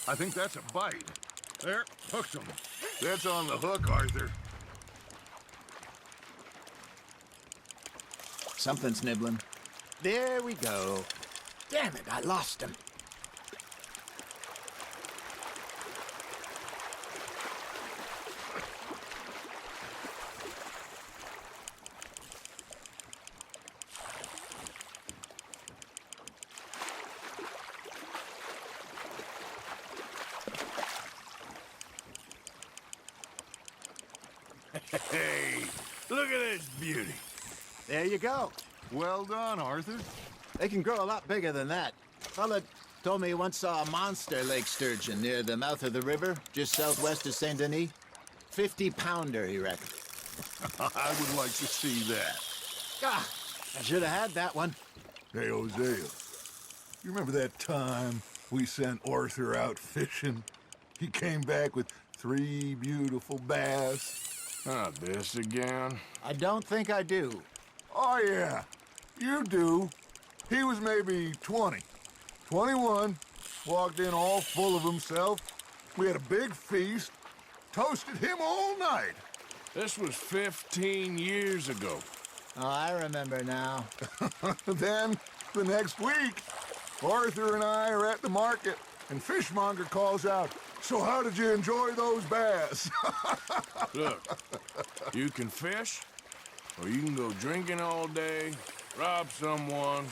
I think that's a bite. There, hooked him. That's on the hook, Arthur. Something's nibbling. There we go. Damn it, I lost him. Hey, look at this beauty. There you go. Well done, Arthur. They can grow a lot bigger than that. Fella told me he once saw a monster lake sturgeon near the mouth of the river, just southwest of Saint Denis. 50-pounder, he reckoned. I would like to see that. Ah, I should have had that one. Hey, Hosea, you remember that time we sent Arthur out fishing? He came back with 3 beautiful bass. Not this again. I don't think I do. Oh, yeah, you do. He was maybe 20, 21, walked in all full of himself. We had a big feast, toasted him all night. This was 15 years ago. Oh, I remember now. Then, the next week, Arthur and I are at the market, and Fishmonger calls out, "So how did you enjoy those bass?" Look, you can fish, or you can go drinking all day, rob someone,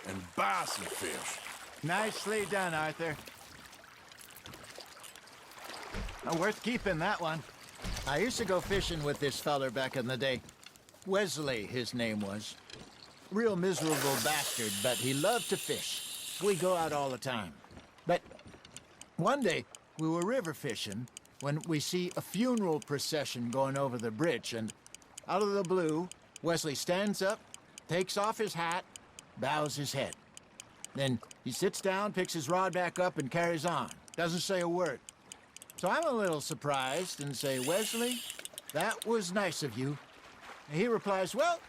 and buy some fish. Nicely done, Arthur. Worth keeping, that one. I used to go fishing with this feller back in the day. Wesley, his name was. Real miserable bastard, but he loved to fish. We go out all the time. But one day, we were river fishing when we see a funeral procession going over the bridge, and out of the blue, Wesley stands up, takes off his hat, bows his head. Then he sits down, picks his rod back up, and carries on. Doesn't say a word. So I'm a little surprised and say, "Wesley, that was nice of you." And he replies, "Well,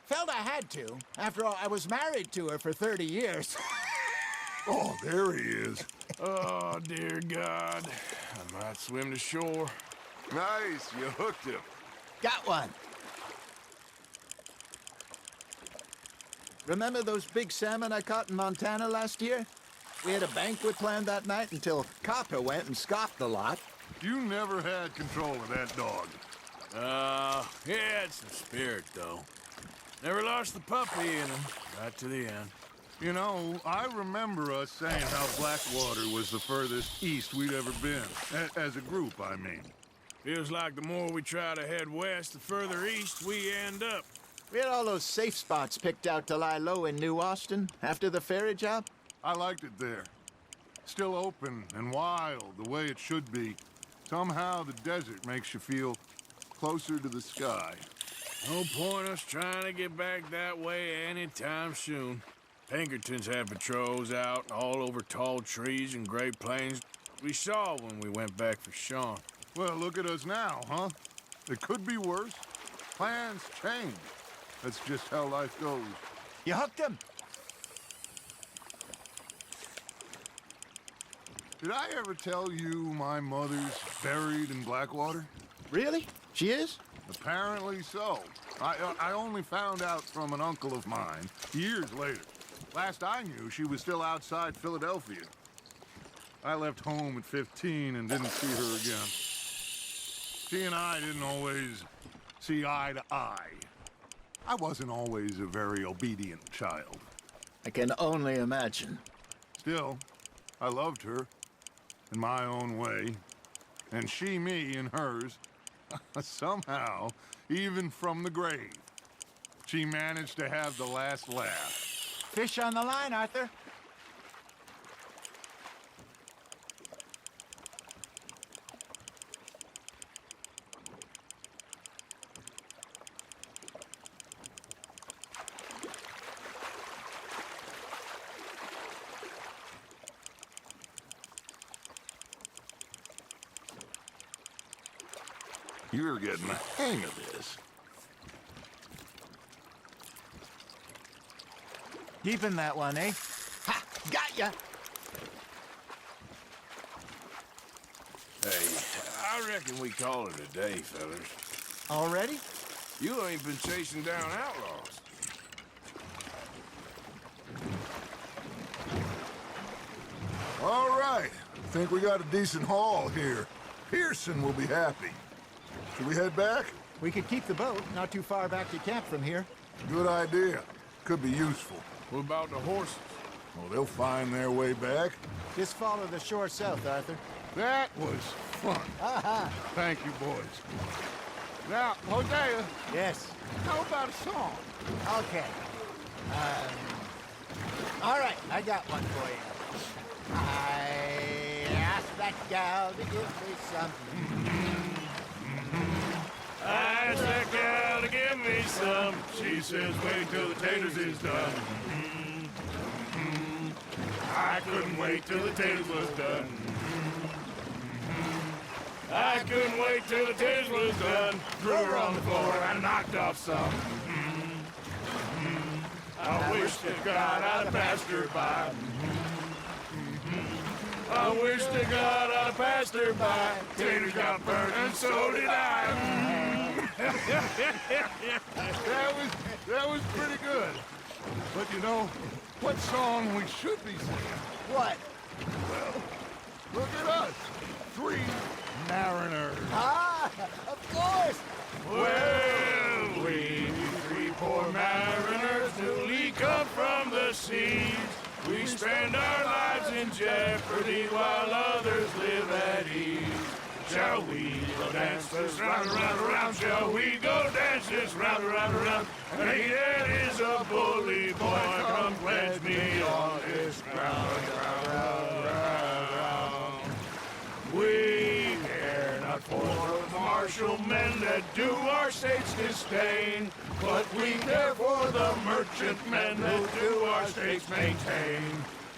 felt I had to. After all, I was married to her for 30 years. Oh, there he is. Oh, dear God. I might swim to shore. Nice, you hooked him. Got one. Remember those big salmon I caught in Montana last year? We had a banquet planned that night until Copper went and scoffed the lot. You never had control of that dog. He had some spirit, though. Never lost the puppy in him, right to the end. You know, I remember us saying how Blackwater was the furthest east we'd ever been. As a group, I mean. Feels like the more we try to head west, the further east we end up. We had all those safe spots picked out to lie low in New Austin after the ferry job. I liked it there. Still open and wild, the way it should be. Somehow the desert makes you feel closer to the sky. No point us trying to get back that way anytime soon. Pinkertons have patrols out all over tall trees and Great Plains. We saw when we went back for Sean. Well, look at us now, huh? It could be worse. Plans change. That's just how life goes. You hooked him. Did I ever tell you my mother's buried in Blackwater? Really? She is? Apparently so. I only found out from an uncle of mine years later. Last I knew, she was still outside Philadelphia. I left home at 15 and didn't see her again. She and I didn't always see eye to eye. I wasn't always a very obedient child. I can only imagine. Still, I loved her in my own way, and she me in hers. Somehow, even from the grave, she managed to have the last laugh. Fish on the line, Arthur. You're getting the hang of this. Keeping that one, eh? Ha! Got ya! Hey, I reckon we call it a day, fellas. Already? You ain't been chasing down outlaws. All right. Think we got a decent haul here. Pearson will be happy. Should we head back? We could keep the boat not too far back to camp from here. Good idea. Could be useful. What about the horses? Well, they'll find their way back. Just follow the shore south, Arthur. That was fun. Thank you, boys. Now, Hosea, Yes. how about a song? Okay. All right, I got one for you. I asked that gal to give me something. I asked that gal to give me some. She says, wait till the taters is done. I couldn't wait till the taters was done. I couldn't wait till the taters was done. Threw her on the floor and knocked off some. I wish to God I'd passed her by. I wish to God I'd passed her by. Taters got burnt and so did I. That was pretty good. But you know, what song we should be singing? What? Look at us. 3 mariners. Ah, of course. Well, we 3 poor mariners newly come from the seas. We spend our lives in jeopardy while others live at ease. Shall we go dance this round, around, around? Shall we go dance this round, around, around? Hey, that is a bully boy. Come pledge me on this ground, ground, ground, ground. We care not for the martial men that do our states disdain, but we care for the merchant men that do our states maintain.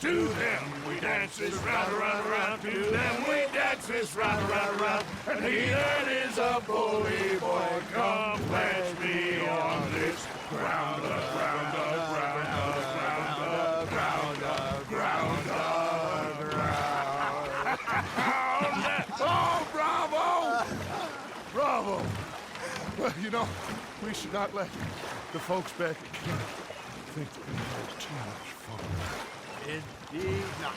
To them we dance this round, around, around. To them we dance this round, around, around. And he that is a bully boy, come pledge me on this ground, ground, ground, ground, ground, ground, ground. Oh, bravo! Bravo! Well, you know, we should not let the folks back at camp think that we had too much fun. Indeed not.